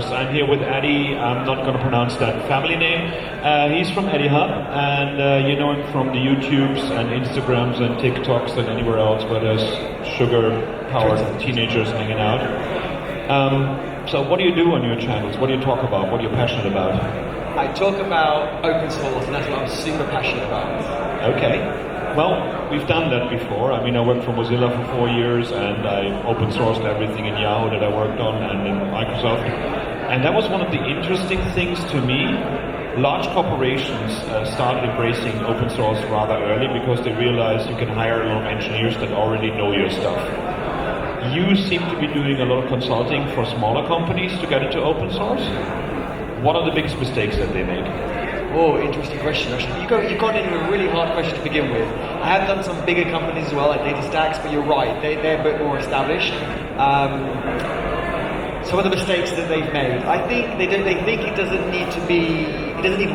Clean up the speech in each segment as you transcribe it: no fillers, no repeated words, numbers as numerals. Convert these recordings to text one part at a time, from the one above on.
WeAreDevelopers. I'm here with Eddie. I'm not going to pronounce that family name. He's from Eddie Hub, and you know him from the YouTubes and Instagrams and TikToks and anywhere else where there's sugar-powered teenagers hanging out. So what do you do on your channels? What do you talk about? What are you passionate about? I talk about open source, and that's what I'm super passionate about. Okay. Well, we've done that before. I mean, I worked for Mozilla for 4 years, and I open sourced everything in Jaoude that I worked on and in Microsoft. And that was one of the interesting things to me. Large corporations started embracing open source rather early because they realized you can hire a lot of engineers that already know your stuff. You seem to be doing a lot of consulting for smaller companies to get into open source. What are the biggest mistakes that they make? Oh, interesting question, actually. You got into a really hard question to begin with. I have done some bigger companies as well, like DataStax, but you're right, they're a bit more established. Some of the mistakes that they've made, I think they think it doesn't need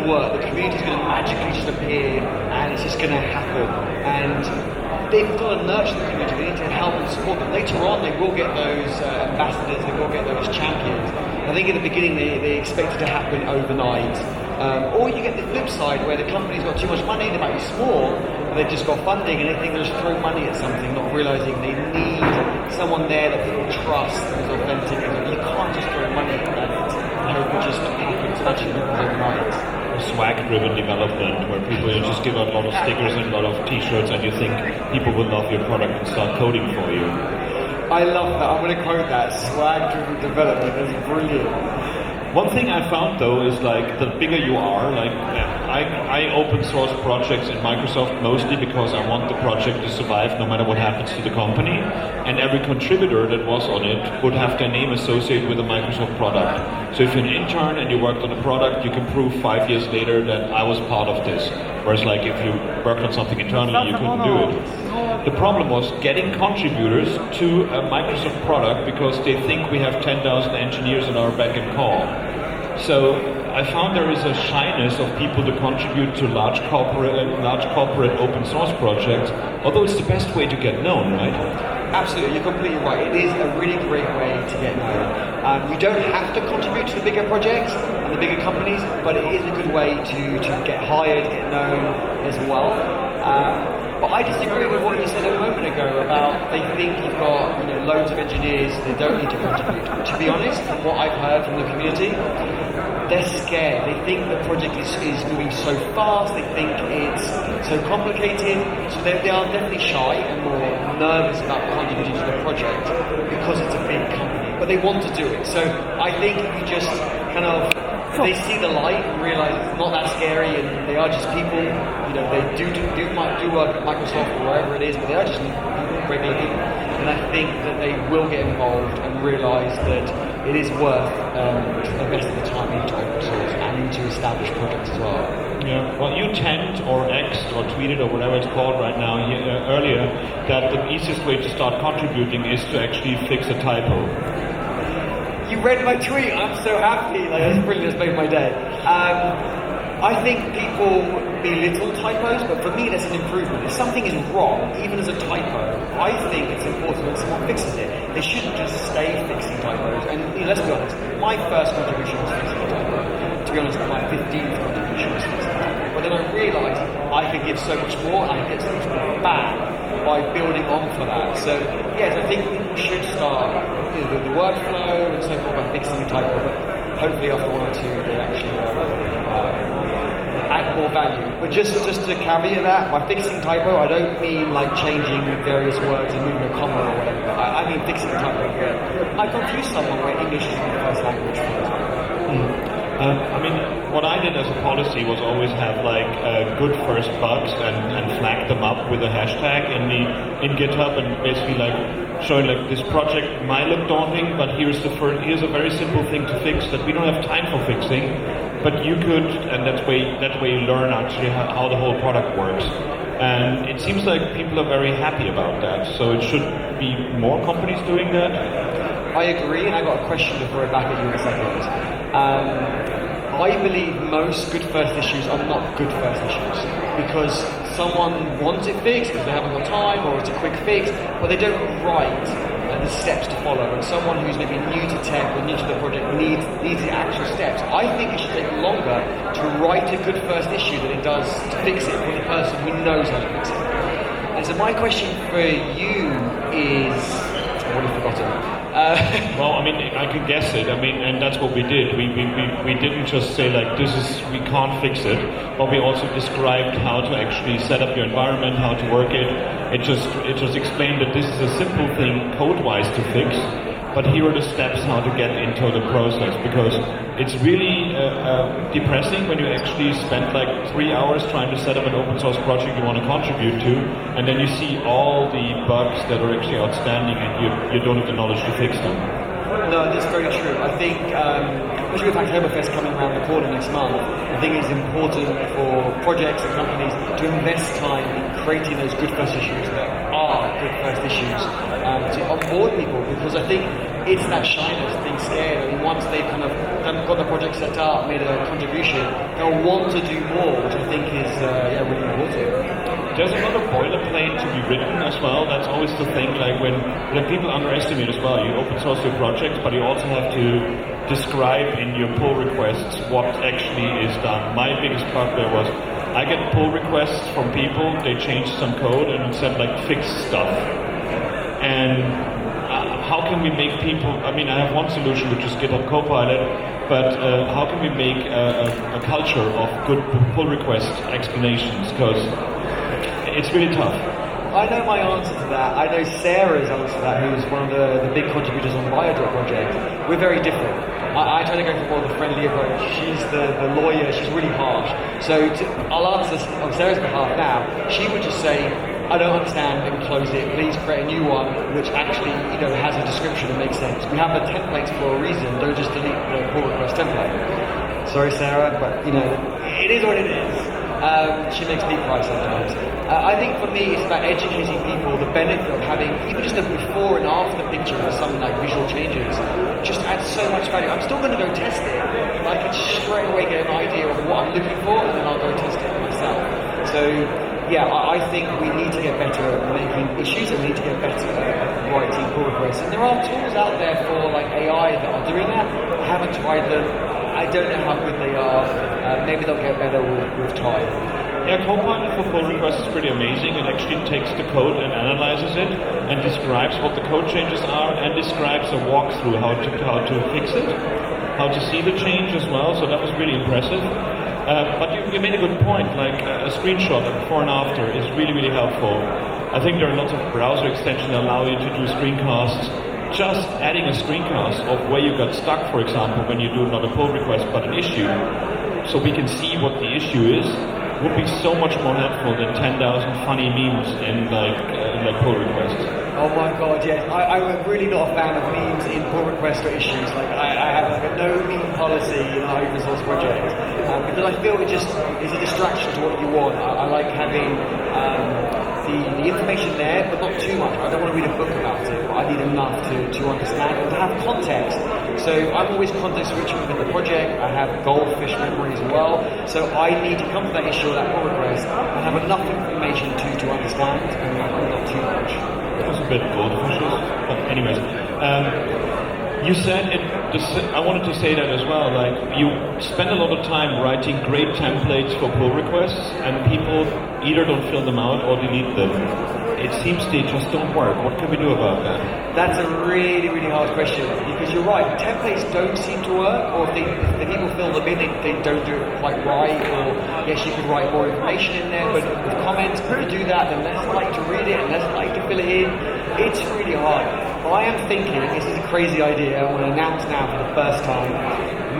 work. The community's going to magically just appear, and it's just going to happen. And they've got to nurture the community. They need to help and support them. Later on, they will get those ambassadors. They will get those champions. I think at the beginning, they expect it to happen overnight. Or you get the flip side where the company's got too much money, they might be small, but they've just got funding and they think they'll just throw money at something, not realizing they need someone there that people trust and is authentic. And you can't just throw money at it. It will just happen, especially overnight. Swag-driven development where people just give out a lot of stickers and a lot of t-shirts and you think people will love your product and start coding for you. I love that. I'm going to quote that. Swag-driven development is brilliant. One thing I found though is like the bigger you are, like I open source projects in Microsoft mostly because I want the project to survive no matter what happens to the company, and every contributor that was on it would have their name associated with a Microsoft product. So if you're an intern and you worked on a product, you can prove 5 years later that I was part of this. Whereas like if you worked on something internally, you couldn't do it. The problem was getting contributors to a Microsoft product because they think we have 10,000 engineers in our beck and call. So I found there is a shyness of people to contribute to large corporate open source projects, although it's the best way to get known, right? Absolutely, you're completely right. It is a really great way to get known. You don't have to contribute to the bigger projects and the bigger companies, but it is a good way to get hired, get known as well. But I disagree with what you said a moment ago about they think you've got loads of engineers, they don't need to contribute. To be honest, from what I've heard from the community, they're scared. They think the project is moving so fast, they think it's so complicated, so they are definitely shy and more nervous about contributing to the project because it's a big company, but they want to do it. So I think if you just kind of they see the light and realize it's not that scary and they are just people, they do work at Microsoft or wherever it is, but they are just regular people. And I think that they will get involved and realize that it is worth investing the time into open source and into established projects as well. Yeah, well, you tend or X'd or tweeted or whatever it's called right now earlier that the easiest way to start contributing is to actually fix a typo. You read my tweet, I'm so happy, that's brilliant, it's made my day. I think people belittle typos, but for me that's an improvement. If something is wrong, even as a typo, I think it's important that someone fixes it. They shouldn't just stay fixing typos. And let's be honest, my first contribution was fixing a typo. To be honest, my 15th contribution was fixing a typo. But then I realised I could give so much more, and I get so much more back by building on for that. So yes, I think people should start the workflow and so forth by fixing a typo, but hopefully after one or two they actually add more value. But just to caveat that, by fixing typo, I don't mean like changing various words and moving a comma or whatever. I mean fixing a typo where I confuse someone where English is my first language, for example. I mean, what I did as a policy was always have like good first bugs and flag them up with a hashtag in GitHub and basically like showing like this project might look daunting, but here's a very simple thing to fix that we don't have time for fixing, but you could, and that way you learn actually how the whole product works. And it seems like people are very happy about that, so it should be more companies doing that. I agree, and I got a question to throw back at you in a second. I believe most good first issues are not good first issues because someone wants it fixed because they haven't got time or it's a quick fix, but they don't write the steps to follow, and someone who's maybe new to tech or new to the project needs the actual steps. I think it should take longer to write a good first issue than it does to fix it for the person who knows how to fix it. And so my question for you is, I've already forgotten. Well, I mean, I can guess it. I mean, and that's what we did. We didn't just say like, we can't fix it, but we also described how to actually set up your environment, how to work it. It just explained that this is a simple thing code-wise to fix, but here are the steps how to get into the process, because it's really depressing when you actually spend like 3 hours trying to set up an open source project you want to contribute to, and then you see all the bugs that are actually outstanding and you don't have the knowledge to fix them. No, that's very true. I think, especially with Accelerators coming around the corner next month, I think it's important for projects and companies to invest time in creating those good first issues that are good first issues, to onboard people, because I think it's that shyness, being scared, and once they've kind of got the project set up, made a contribution, they'll want to do more, which I think is really important. There's a lot of boilerplate to be written as well. That's always the thing, like when people underestimate as well. You open source your projects, but you also have to describe in your pull requests what actually is done. My biggest part there was, I get pull requests from people, they change some code and it said like fix stuff. And how can we make people, I mean, I have one solution which is GitHub Copilot, but how can we make a culture of good pull request explanations? Because it's really tough. I know my answer to that. I know Sarah's answer to that, who's one of the big contributors on the WeAreDevelopers project. We're very different. I try to go for more of the friendly approach. She's the lawyer, she's really harsh. So I'll answer on Sarah's behalf now. She would just say, I don't understand, and close it. Please create a new one which actually has a description that makes sense. We have the templates for a reason, don't just delete the pull request template. Sorry Sarah, but it is what it is. She makes me cry sometimes. I think for me it's about educating people the benefit of having even just a before and after picture of something like visual changes just adds so much value. I'm still going to go test it, but I can straight away get an idea of what I'm looking for, and then I'll go test it myself. So yeah, I think we need to get better at making issues, and we need to get better at writing pull requests. And there are tools out there for like AI that are doing that. I haven't tried them. I don't know how good they are. Maybe they'll get better with time. Yeah, Copilot for pull requests is pretty amazing. It actually takes the code and analyzes it and describes what the code changes are and describes a walkthrough how to fix it, how to see the change as well. So that was really impressive. But you made a good point. Like a screenshot of before and after is really, really helpful. I think there are lots of browser extensions that allow you to do screencasts. Just adding a screencast of where you got stuck, for example, when you do not a pull request but an issue, so we can see what the issue is, would be so much more helpful than 10,000 funny memes in like pull requests. Oh my god, yes. I'm really not a fan of memes in pull request or issues. Like I have like a no meme policy in our open source project because I feel it just is a distraction to what you want. I like having the information there, but not too much. I don't want to read a book about it, but I need enough to understand and to have context. So I'm always context rich within the project. I have goldfish memory as well. So I need to come to that issue or that pull request and have enough information to understand and not too much. That was a bit goldfishes, but anyways. You said it. I wanted to say that as well. Like you spend a lot of time writing great templates for pull requests, and people either don't fill them out or delete them. It seems they just don't work. What can we do about that? That's a really, really hard question, because you're right. Templates don't seem to work, or if the people fill them in, they don't do it quite right. Or yes, you could write more information in there, but with comments, if you do that, then less like to read it and less like to fill it in. It's really hard. I am thinking, this is a crazy idea, I want to announce now for the first time,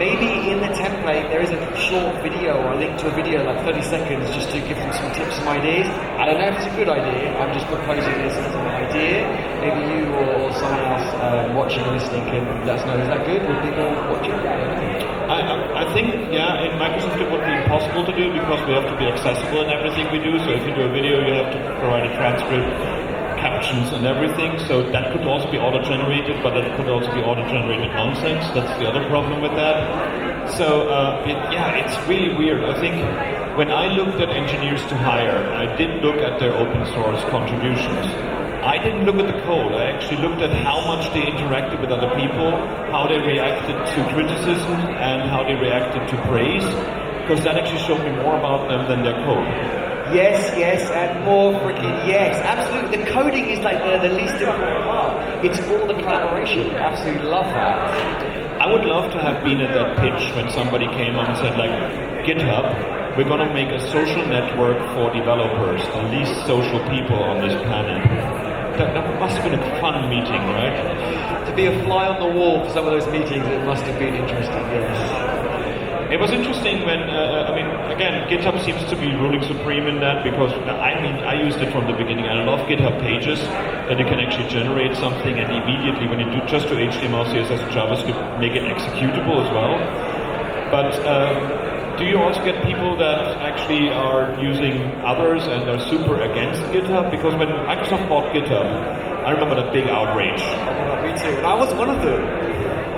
maybe in the template there is a short video or a link to a video like 30 seconds just to give them some tips and ideas. I don't know if it's a good idea, I'm just proposing this as an idea. Maybe you or someone else watching or listening can let us know, is that good? Will people watch it? I think, yeah, in Microsoft it would be impossible to do because we have to be accessible in everything we do. So if you do a video, you have to provide a transcript, captions and everything, so that could also be auto-generated, but it could also be auto-generated nonsense. That's the other problem with that. So it's really weird. I think when I looked at engineers to hire, I did look at their open source contributions. I didn't look at the code. I actually looked at how much they interacted with other people, how they reacted to criticism, and how they reacted to praise, because that actually showed me more about them than their code. Yes, and more freaking yes. Absolutely. The coding is like the least important part. It's all the collaboration. Absolutely love that. I would love to have been at that pitch when somebody came on and said, like, GitHub, we're going to make a social network for developers, the least social people on this planet. That must have been a fun meeting, right? To be a fly on the wall for some of those meetings, it must have been interesting, yes. It was interesting when, again, GitHub seems to be ruling supreme in that, because, I used it from the beginning. I love GitHub pages, that you can actually generate something and immediately, when you do just do HTML, CSS, and JavaScript, make it executable as well. But do you also get people that actually are using others and are super against GitHub? Because when Microsoft bought GitHub, I remember that big outrage. Me too. And I was one of them.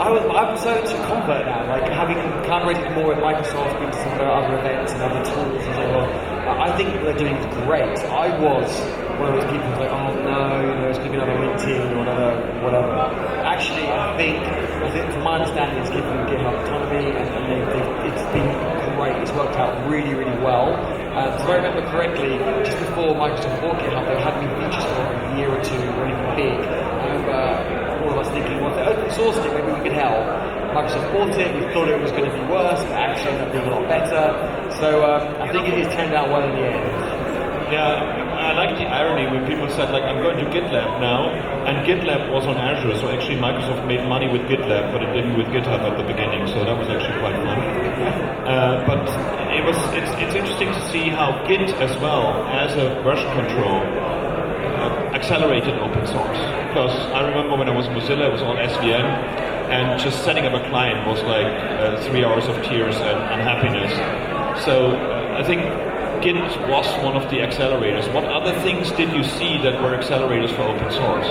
I'm so into convert now, like having collaborated more with Microsoft, been to some of their other events and other tools and so on. I think they're doing great. I was one of those people who's like, oh no, it's going to be another LinkedIn or another whatever. Actually, I think from my understanding, it's given GitHub autonomy and it's been great. It's worked out really, really well. So if I remember correctly, just before Microsoft bought GitHub, they had new features for a year or two, really big. I remember all of us thinking, well, if they open sourced it, maybe we could help. Microsoft bought it, we thought it was going to be worse, but actually ended up being a lot better. So I think it has turned out well in the end. Yeah, I like the irony when people said, like, I'm going to GitLab now, and GitLab was on Azure, so actually Microsoft made money with GitLab, but it didn't with GitHub at the beginning, so that was actually quite fun. But it's interesting to see how Git as well, as a version control, accelerated open source. Because I remember when I was in Mozilla, it was all SVN, and just setting up a client was like 3 hours of tears and unhappiness. So I think Git was one of the accelerators. What other things did you see that were accelerators for open source?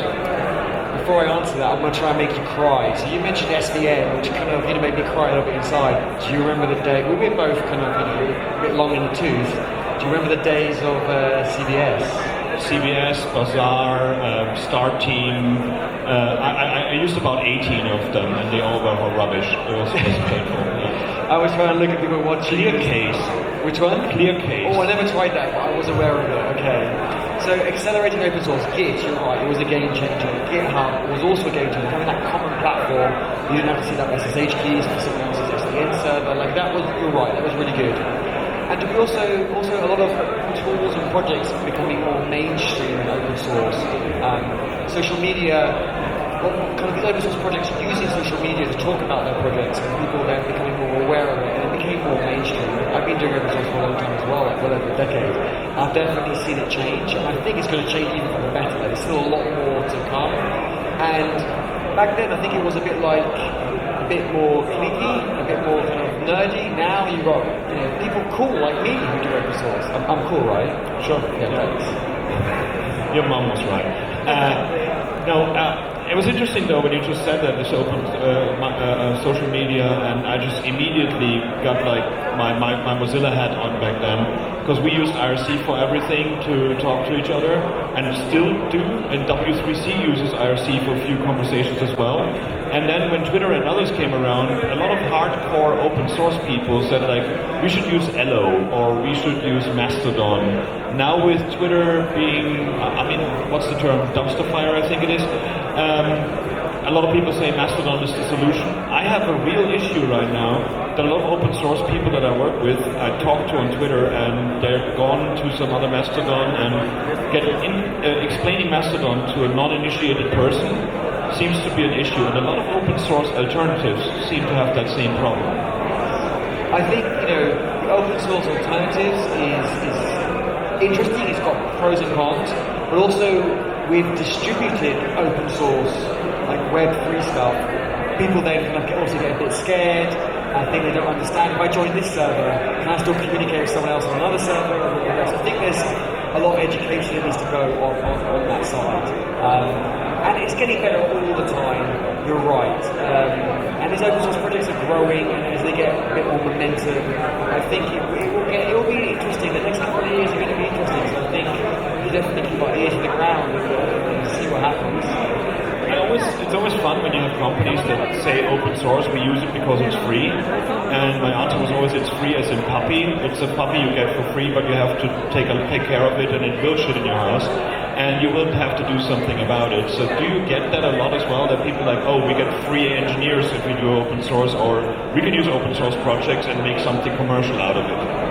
Before I answer that, I'm going to try and make you cry. So you mentioned SVN, which kind of made me cry a little bit inside. Do you remember the day? We were both kind of a bit long in the tooth. Do you remember the days of CBS? CBS, Bazaar, Star Team. I used about 18 of them, and they all were rubbish. It was painful. I was trying to look at people watching. Clear Case. Which one? Clear Case. Oh, I never tried that, but I was aware of it. Okay. So accelerating open source, Git, you're right, it was a game changer. GitHub was also a game changer. Having that common platform, you didn't have to set up SSH keys for someone else's SDN server. Like that was, you're right, that was really good. And we also a lot of tools and projects becoming more mainstream in open source. Social media, kind of these open source projects using social media to talk about their projects, and people then becoming more aware of it, and it became more mainstream. I've been doing open source for a long time as well, like well over a decade. I've definitely seen it change, and I think it's going to change even for the better. There's still a lot more to come. And back then, I think it was a bit like a bit more cliquey, a bit more kind of nerdy. Now you've got people cool like me who do open source. I'm cool, right? Sure. Yeah, thanks. Your mom was right. It was interesting though when you just said that this opened social media, and I just immediately got like my Mozilla hat on back then, because we used IRC for everything to talk to each other, and still do, and W3C uses IRC for a few conversations as well. And then when Twitter and others came around, a lot of hardcore open source people said like, we should use Elo, or we should use Mastodon. Now with Twitter being, what's the term, dumpster fire I think it is, a lot of people say Mastodon is the solution. I have a real issue right now that a lot of open source people that I work with, I talk to on Twitter, and they're gone to some other Mastodon, and explaining Mastodon to a non-initiated person seems to be an issue, and a lot of open source alternatives seem to have that same problem. I think, the open source alternatives is interesting. It's got pros and cons, but also we've distributed open source, like Web3 stuff. People then kind of also get a bit scared. I think they don't understand, if I join this server, can I still communicate with someone else on another server? I think there's a lot of education that needs to go on that side. And it's getting better all the time, you're right. And these open source projects are growing, and as they get a bit more momentum, I think it will be interesting. The next couple of years are going to be interesting, so I think you definitely keep our ears to the ground and what happens. It's always fun when you have companies that say open source, we use it because it's free. And my answer was always it's free as in puppy. It's a puppy you get for free, but you have to take care of it and it will shit in your house. And you will have to do something about it. So do you get that a lot as well? That people like, oh, we get free engineers if we do open source, or we can use open source projects and make something commercial out of it?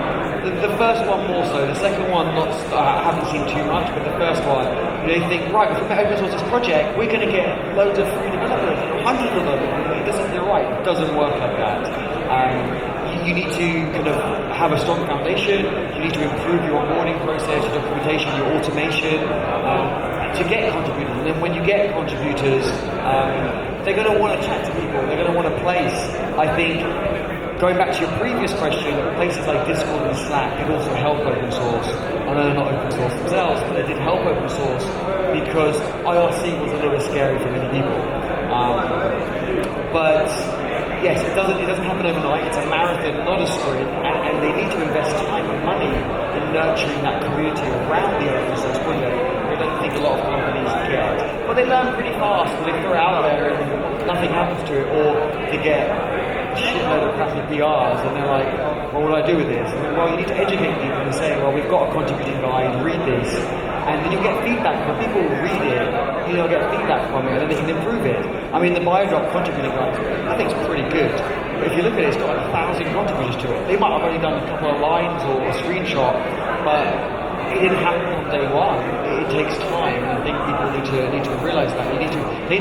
The first one more so. The second one, I haven't seen too much, but the first one, they think, right, if we open source this project, we're going to get loads of free developers, hundreds of them. You're right, it doesn't work like that. You need to kind of have a strong foundation. You need to improve your onboarding process, your documentation, your automation to get contributors. And then when you get contributors, they're going to want to chat to people. They're going to want to place. I think, going back to your previous question, places like Discord and Slack did also help open source. I know they're not open source themselves, but they did help open source because IRC was a little bit scary for many people. But yes, it doesn't happen overnight. It's a marathon, not a sprint, and they need to invest time and money in nurturing that community around the open source project. I don't think a lot of companies get. But they learn pretty fast, and they throw it out there and nothing happens to it, or they get a shitload of crappy PRs, and they're like, well, what do I do with this? And then, well, you need to educate people and say, well, we've got a contributing guide, read this. And then you get feedback. When people read it, you'll get feedback from it, and then they can improve it. I mean, the BioDrop contributing guide, I think it's pretty good. But if you look at it, it's got like 1,000 contributors to it. They might have only done a couple of lines or a screenshot, but it didn't happen on day one. It takes time, and I think people need to realize that. They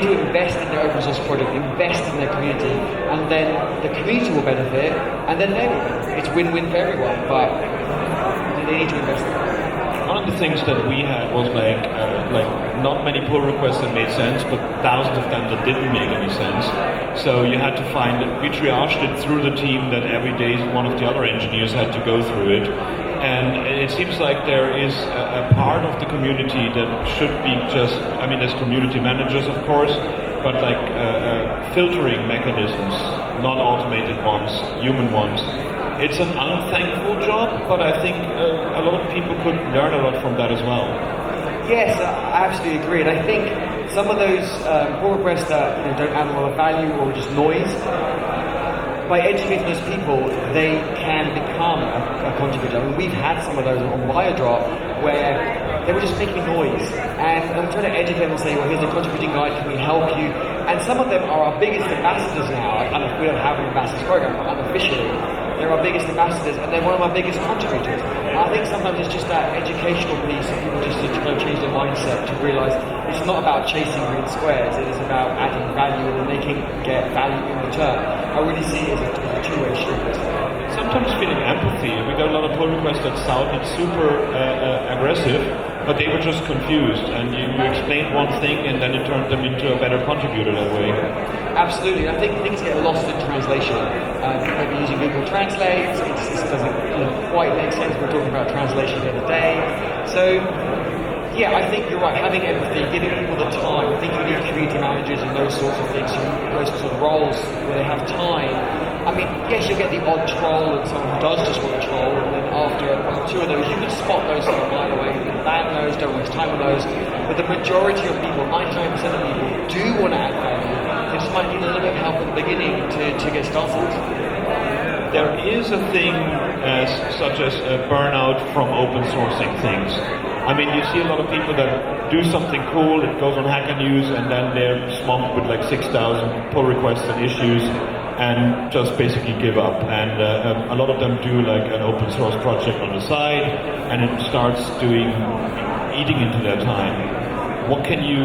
need to invest in their open source project, invest in their community, and then the community will benefit, and then they will benefit. It's win-win for everyone, but they need to invest in it. One of the things that we had was like not many pull requests that made sense, but thousands of them that didn't make any sense. So you had to find it. We triaged it through the team that every day one of the other engineers had to go through it. And it seems like there is a part of the community that should be just, I mean, there's community managers, of course, but like filtering mechanisms, non-automated ones, human ones. It's an unthankful job, but I think a lot of people could learn a lot from that as well. Yes, I absolutely agree. And I think some of those pull requests that don't add a lot of value or just noise, by educating those people, they can become a contributor. I mean, we've had some of those on BioDrop where they were just making noise. And I'm trying to educate them and say, well, here's a contributing guide, can we help you? And some of them are our biggest ambassadors now. We don't have an ambassadors program, but unofficially. They're our biggest ambassadors, and they're one of our biggest contributors. And I think sometimes it's just that educational piece, and people just need to kind of change their mindset to realise it's not about chasing green squares, it is about adding value and making get value in return. I really see it as a two-way street. Sometimes feeling empathy. We got a lot of pull requests that sounded super aggressive, but they were just confused, and you explained one thing and then it turned them into a better contributor that way. Absolutely. I think things get lost in translation. Maybe using Google Translate, it doesn't quite make sense. We're talking about translation the other day. So, yeah, I think you're right. Having empathy, giving people the time. I think you need community managers and those sorts of things, those sorts of roles where they have time. I mean, yes, you'll get the odd troll and someone who does just want to troll, and then after one or two of those, you can spot those from a mile away. You can ban those, don't waste time on those. But the majority of people, 99% of people, do want to add value. They just might need a little bit of help at the beginning to get started. There is a thing such as burnout from open sourcing things. I mean, you see a lot of people that do something cool, it goes on Hacker News, and then they're swamped with like 6,000 pull requests and issues, and just basically give up. And a lot of them do like an open source project on the side, and it starts eating into their time. What can you,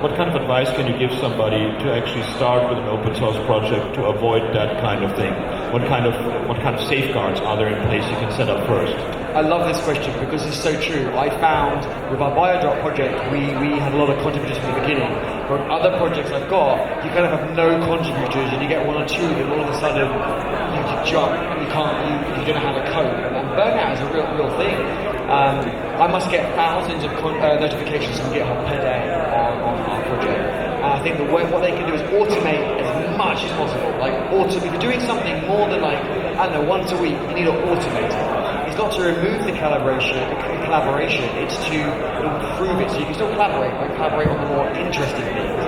what kind of advice can you give somebody to actually start with an open source project to avoid that kind of thing? What kind of safeguards are there in place you can set up first? I love this question because it's so true. I found with our BioDrop project, we had a lot of contributors from the beginning. But other projects I've got, you kind of have no contributors, and you get one or two, and all of a sudden you jump, and you don't have a code. And burnout is a real thing. I must get thousands of notifications from GitHub per day on our project. And I think what they can do is automate as much as possible. Like if you're doing something more than once a week, you need to automate it. it's not to remove the collaboration, it's to improve it. So you can still collaborate, but collaborate on the more interesting things.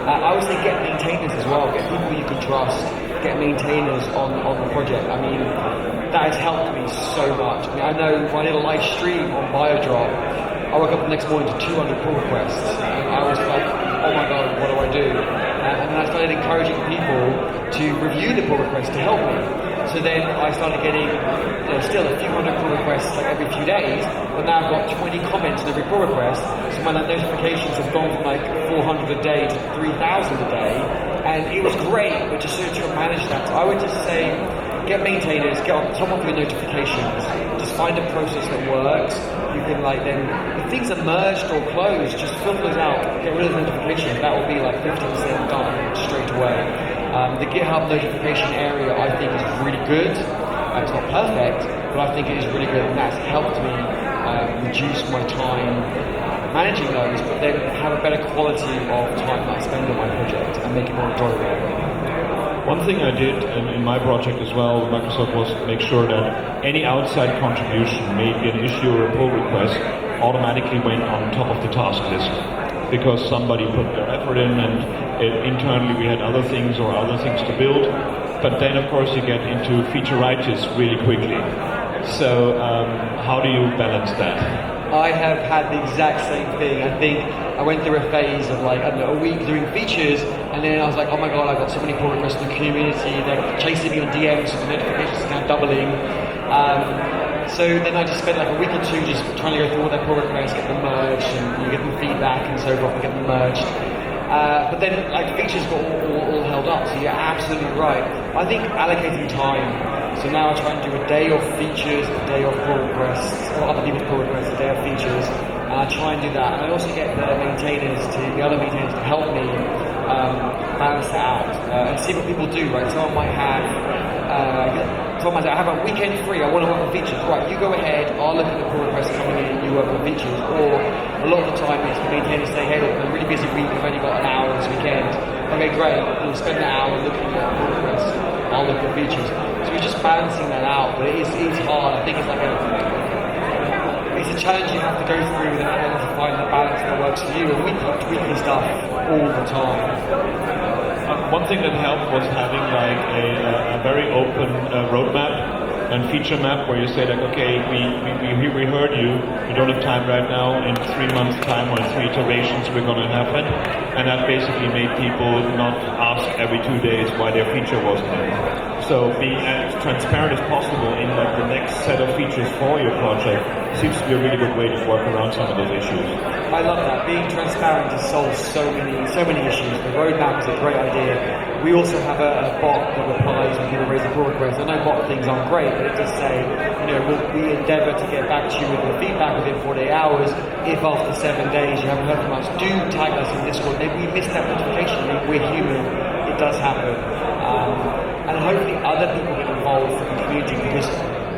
I would say get maintainers as well, get people you can trust, get maintainers on the project. I mean, that has helped me so much. I mean, I know when I did a live stream on Biodrop, I woke up the next morning to 200 pull requests, and I was like, oh my god, what do I do? And then I started encouraging people to review the pull requests to help me. So then I started getting still a few hundred pull requests like every few days, but now I've got 20 comments on every pull request, so my notifications have gone from like 400 a day to 3,000 a day, and it was great, but just to manage that. So I would just say, get maintainers, get on top of your notifications, just find a process that works. You can then, if things are merged or closed, just filter those out, get rid of the notifications. That will be like 50% done straight away. The GitHub notification area I think is really good. It's not perfect, but I think it is really good, and that's helped me reduce my time managing those, but then have a better quality of time that I spend on my project and make it more enjoyable. One thing I did in my project as well with Microsoft was make sure that any outside contribution, maybe an issue or a pull request, automatically went on top of the task list, because somebody put their effort in, and internally we had other things to build. But then of course you get into featureitis really quickly. So how do you balance that? I have had the exact same thing. I think I went through a phase of a week doing features, and then I was like, oh my god, I've got so many pull requests in the community, they're chasing me on DMs, so the notifications are now doubling. So then I just spent a week or two just trying to go through all their pull requests, get them merged, and you get them feedback and so forth, and get them merged. But then features got all held up, so you're absolutely right. I think allocating time. So now I try and do a day of features, a day of pull requests, or other people's pull requests, a day of features, and I try and do that. And I also get the other maintainers to help me balance that out and see what people do. Right, someone might have, I have a weekend free, I want to work on features. Right, you go ahead, I'll look at the pull requests coming in, and you work on features. Or a lot of the time, it's the maintainers say, hey, look, I'm a really busy week, I've only got an hour this weekend. Okay, great, we'll spend an hour looking at pull requests, I'll look at features. So you're just balancing that out, but it's hard. I think it's it's a challenge you have to go through and to find the balance that works for you. And we keep tweaking stuff all the time. One thing that helped was having a very open roadmap and feature map where you say okay, we heard you, we don't have time right now, in 3 months time or 3 iterations we're going to happen, and that basically made people not ask every 2 days why their feature wasn't in. So being as transparent as possible in the next set of features for your project seems to be a really good way to work around some of those issues. I love that. Being transparent to solve so many issues. The roadmap is a great idea. We also have a bot that replies when people raise a pull request. I know bot things aren't great, but it does say, we endeavour to get back to you with the feedback within 48 hours. If after 7 days you haven't heard from us, do tag us in Discord. Maybe we missed that notification. Maybe we're human. It does happen. And hopefully other people get involved from the community, because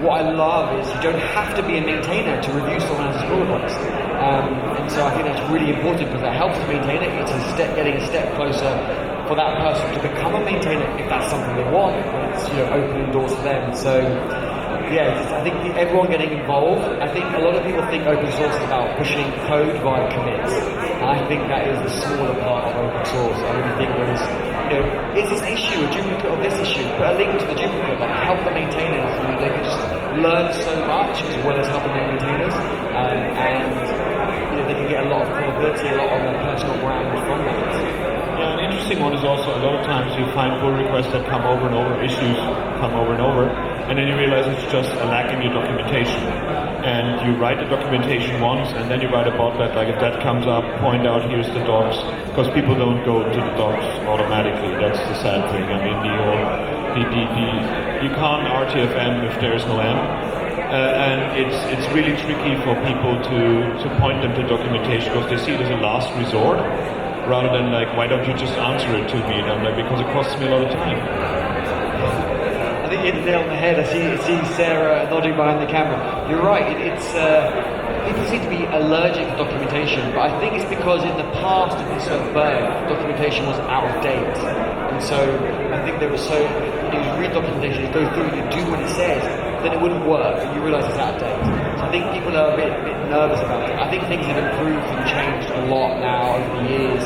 what I love is you don't have to be a maintainer to review someone else's pull request. And so I think that's really important, because that helps the maintainer. It's getting a step closer for that person to become a maintainer if that's something they want. It's opening doors for them. So I think everyone getting involved. I think a lot of people think open source is about pushing code via commits, and I think that is the smaller part of open source. I really think there is, is this issue a duplicate of this issue? Put a link to the duplicate, help the maintainers. They can just learn so much as well as helping their maintainers, and they can get a lot of credibility, a lot of their personal brand from that. Yeah, an interesting one is also a lot of times you find pull requests that come over and over, issues come over and over, and then you realize it's just a lack in your documentation. And you write the documentation once, and then you write a bot that, if that comes up, point out here's the docs, because people don't go to the docs automatically. That's the sad thing. I mean, you can't RTFM if there's no M. And it's really tricky for people to point them to documentation, because they see it as a last resort, rather than why don't you just answer it to me? And I'm because it costs me a lot of time. I think you hit the nail on the head. I see Sarah nodding behind the camera. You're right. People seem to be allergic to documentation, but I think it's because in the past, in this documentation was out of date, and so I think there was you read documentation, you go through, you do what it says. then it wouldn't work, and you realise it's out of date. So I think people are a bit nervous about it. I think things have improved and changed a lot now over the years.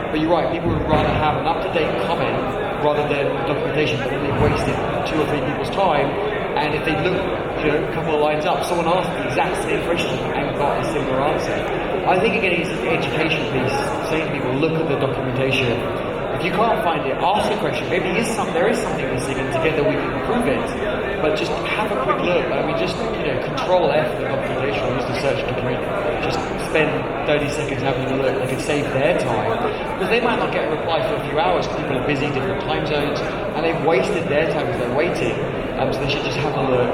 But you're right, people would rather have an up-to-date comment rather than documentation, but then they've wasted 2 or 3 people's time. And if they look, a couple of lines up, someone asked the exact same question and got a similar answer. I think again, it's an education piece, saying to people, look at the documentation. If you can't find it, ask a question. Maybe there is something missing, and together we can improve it. But just have a quick look. I mean, just Control F the documentation, or use the search document. Just spend 30 seconds having a look. They can save their time because they might not get a reply for a few hours. People are busy, different time zones, and they've wasted their time because they're waiting. So they should just have a look.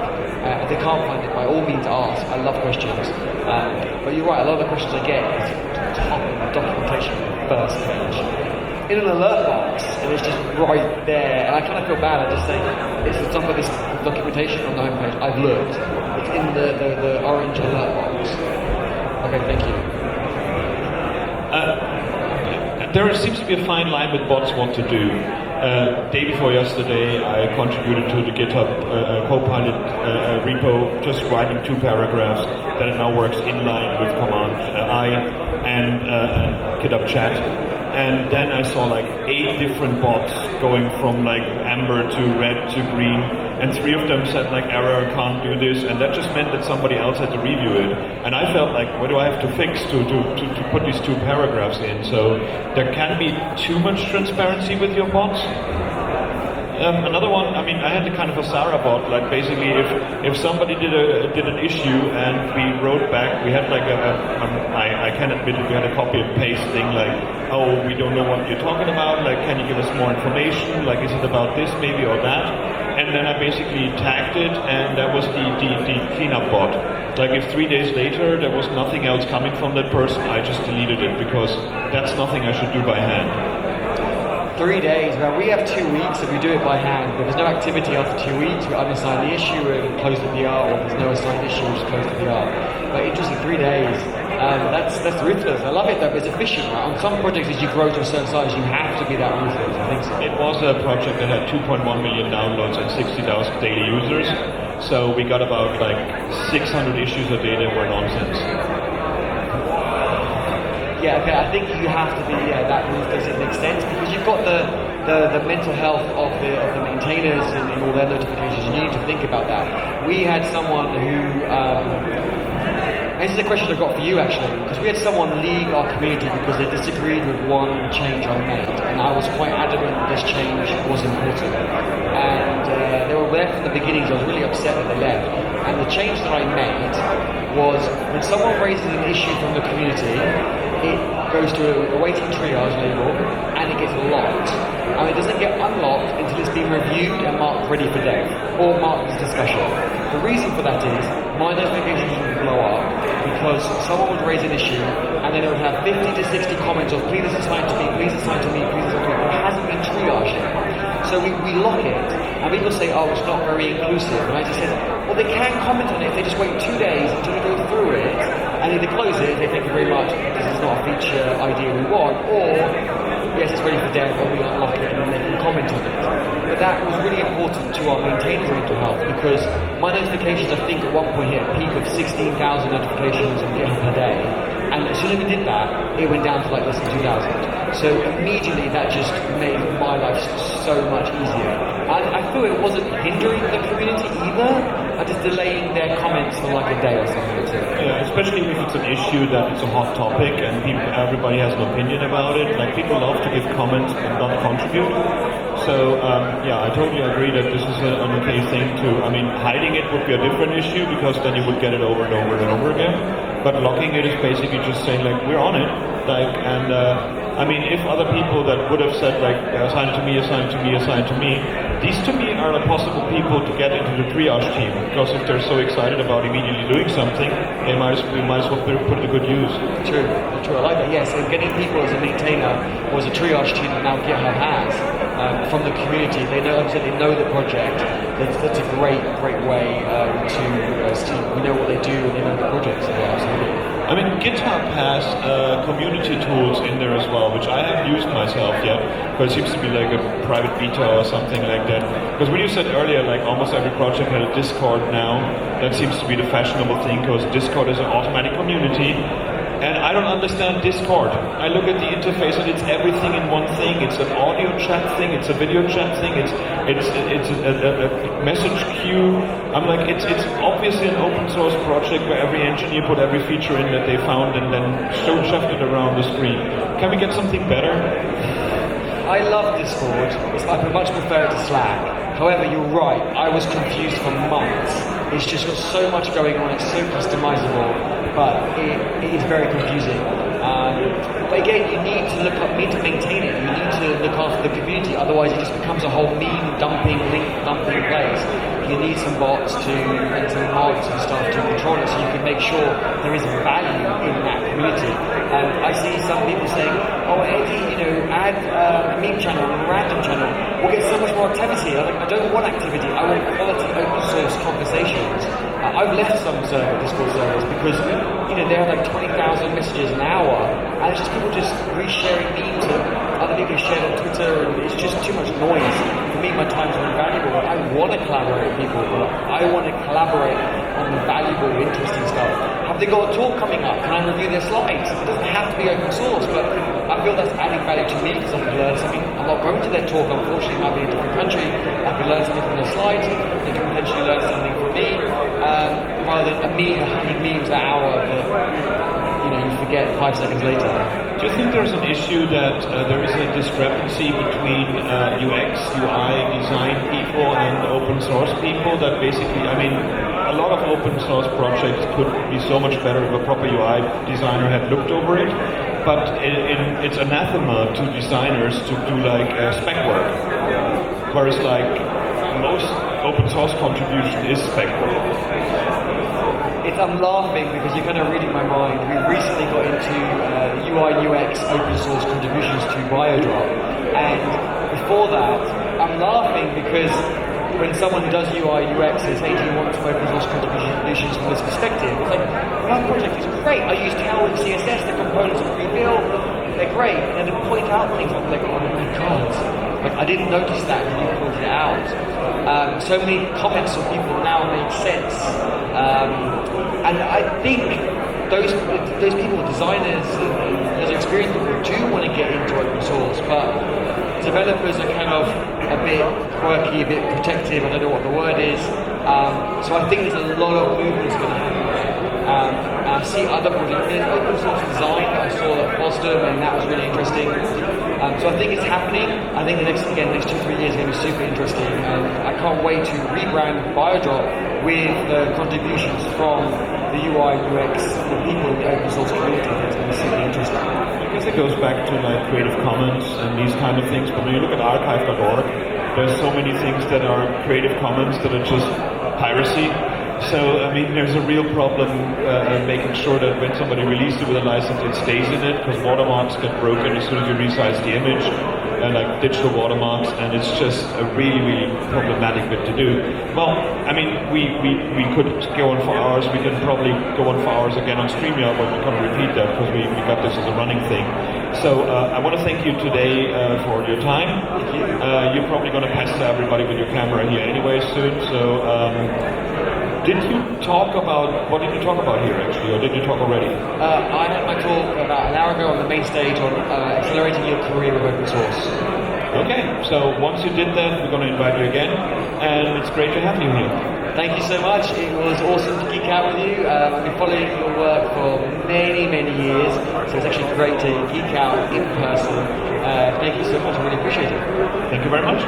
If they can't find it, by all means ask. I love questions. But you're right. A lot of the questions I get is top of the documentation first page. In an alert box, and it's just right there, and I kind of feel bad. I just say, it's the top of this documentation on the homepage. I've looked. It's in the orange alert box. Okay, thank you. There seems to be a fine line with bots what to do. Day before yesterday, I contributed to the GitHub Copilot repo, just writing 2 paragraphs that it now works in line with Command I and GitHub chat. And then I saw like 8 different bots going from like amber to red to green, and 3 of them said like error, can't do this, and that just meant that somebody else had to review it. And I felt like, what do I have to fix to put these 2 paragraphs in? So there can be too much transparency with your bots. Another one, I mean, I had a kind of a Sarah bot, like basically if somebody did an issue and we wrote back, we had like I can admit it, we had a copy and paste thing like, oh, we don't know what you're talking about, like can you give us more information, like is it about this maybe or that? And then I basically tagged it, and that was the cleanup bot. Like if 3 days later there was nothing else coming from that person, I just deleted it because that's nothing I should do by hand. 3 days. Well, we have 2 weeks if we do it by hand, but there's no activity after 2 weeks. We unassign the issue and close the PR, or there's no assigned issue, we just close the PR. But interesting, 3 days. That's ruthless. I love it though, but it's efficient, right? On some projects, as you grow to a certain size, you have to be that ruthless. I think so. It was a project that had 2.1 million downloads and 60,000 daily users. So we got about like 600 issues a day that were nonsense. Yeah, okay, I think you have to be that ruthless. It makes sense because you've got the mental health of the maintainers and all their notifications. You need to think about that. We had someone who, this is a question I got for you actually, because we had someone leave our community because they disagreed with one change I made, and I was quite adamant that this change was important. And they were there from the beginning, so I was really upset that they left. And the change that I made was when someone raises an issue from the community, it goes to a waiting triage label and it gets locked. And it doesn't get unlocked until it's been reviewed and marked ready for dev or marked as discussion. The reason for that is my notifications would blow up because someone would raise an issue and then it would have 50 to 60 comments of please assign to me, please assign to me, please assign to me, but it hasn't been triaged yet. So we lock it, and people say, oh, it's not very inclusive. And I just said, well, they can comment on it if they just wait 2 days until we go through it, and either close it, they thank you very much, this is not a feature idea we want, or yes, it's ready for dev, or we unlock it and then they can comment on it. But that was really important to our maintainers' mental health, because my notifications, I think, at one point hit a peak of 16,000 notifications on GitHub per day. And as soon as we did that, it went down to like less than 2,000. So immediately that just made my life so much easier. I feel it wasn't hindering the community either, just delaying their comments for like a day or something. Yeah, especially if it's an issue that it's a hot topic and everybody has an opinion about it. Like people love to give comments and not contribute. So yeah, I totally agree that this is an okay thing to, I mean, hiding it would be a different issue because then you would get it over and over and over again. But locking it is basically just saying like, we're on it. Like, and I mean, if other people that would have said like, assign to me, assign to me, assign to me, these to me are the possible people to get into the triage team, because if they're so excited about immediately doing something, we might as well put it to good use. True, I like that, yes. And getting people as a maintainer was a triage team that now GitHub has from the community. They know the project. That's a great way to we know what they do and they know the project. So yeah, absolutely. I mean, GitHub has community tools in there as well, which I haven't used myself yet, but it seems to be like a private beta or something like that. Because when you said earlier, like almost every project had a Discord now, that seems to be the fashionable thing, because Discord is an automatic community. And I don't understand Discord. I look at the interface and it's everything in one thing. It's an audio chat thing, it's a video chat thing, it's a message queue. I'm like, it's obviously an open source project where every engineer put every feature in that they found and then shoved it around the screen. Can we get something better? I love Discord. I much prefer it to Slack. However, you're right. I was confused for months. It's just got so much going on. It's so customizable, but it is very confusing. But again, you need to maintain it. You need to look after the community. Otherwise, it just becomes a whole meme dumping, link dumping place. You need some bots and some mods and stuff to control it, so you can make sure there is value in that community. I see some people saying, "Oh, Eddie, add a meme channel, a random channel. We'll get so much more activity." I'm like, I don't want activity. I want quality open source conversations. I've left some Discord servers because there are like 20,000 messages an hour, and it's just people just resharing memes and other people share on Twitter, and it's just too much noise. For me, my time's invaluable. I want to collaborate with people, but I want to collaborate on the valuable, interesting stuff. Have they got a talk coming up? Can I review their slides? It doesn't have to be open source, but I feel that's adding value to me because I can learn something. I'm not going to their talk, unfortunately, I might be in a different country. I can learn something from their slides. They can potentially learn something from me, rather than 100 memes an hour that you forget 5 seconds later. Do you think there's an issue that there is a discrepancy between UX, UI design people and open source people that basically, I mean, a lot of open source projects could be so much better if a proper UI designer had looked over it, but it's anathema to designers to do like spec work, whereas like most open source contribution is spec work. I'm laughing because you're kind of reading my mind. We recently got into UIUX open source contributions to WeAreDevelopers, and before that, I'm laughing because when someone does UIUX says, "Hey, do you want some open source contributions from this perspective?" It's like, my project is great. I use Jaoude and CSS, the components are pre-built, they're great. And then to point out things, I'm like, oh my god, like I didn't notice that when you pointed it out. So many comments from people now make sense. And I think those people, designers, those experienced people do want to get into open source, but developers are kind of a bit quirky, a bit protective, I don't know what the word is. So I think there's a lot of movements going to happen. I see other projects in open source design. I saw at Boston, and that was really interesting. So I think it's happening. I think the next 2-3 years are going to be super interesting. I can't wait to rebrand BioDrop with the contributions from the UI, UX, the people in the open source community. It's going to be super interesting. I guess it goes back to like Creative Commons and these kind of things. But when you look at archive.org, there's so many things that are Creative Commons that are just piracy. So, I mean, there's a real problem making sure that when somebody releases it with a license, it stays in it, because watermarks get broken as soon as you resize the image, like digital watermarks, and it's just a really, really problematic bit to do. Well, I mean, we could go on for hours. We can probably go on for hours again on StreamYard, but we can't repeat that because we got this as a running thing. So, I want to thank you today for your time. You're probably going to pass to everybody with your camera here anyway soon, so... what did you talk about here actually, or did you talk already? I had my talk about an hour ago on the main stage on accelerating your career with open source. Okay, so once you did that, we're going to invite you again, and it's great to have you here. Thank you so much. It was awesome to geek out with you. I've been following your work for many, many years, so it's actually great to geek out in person. Thank you so much. I really appreciate it. Thank you very much.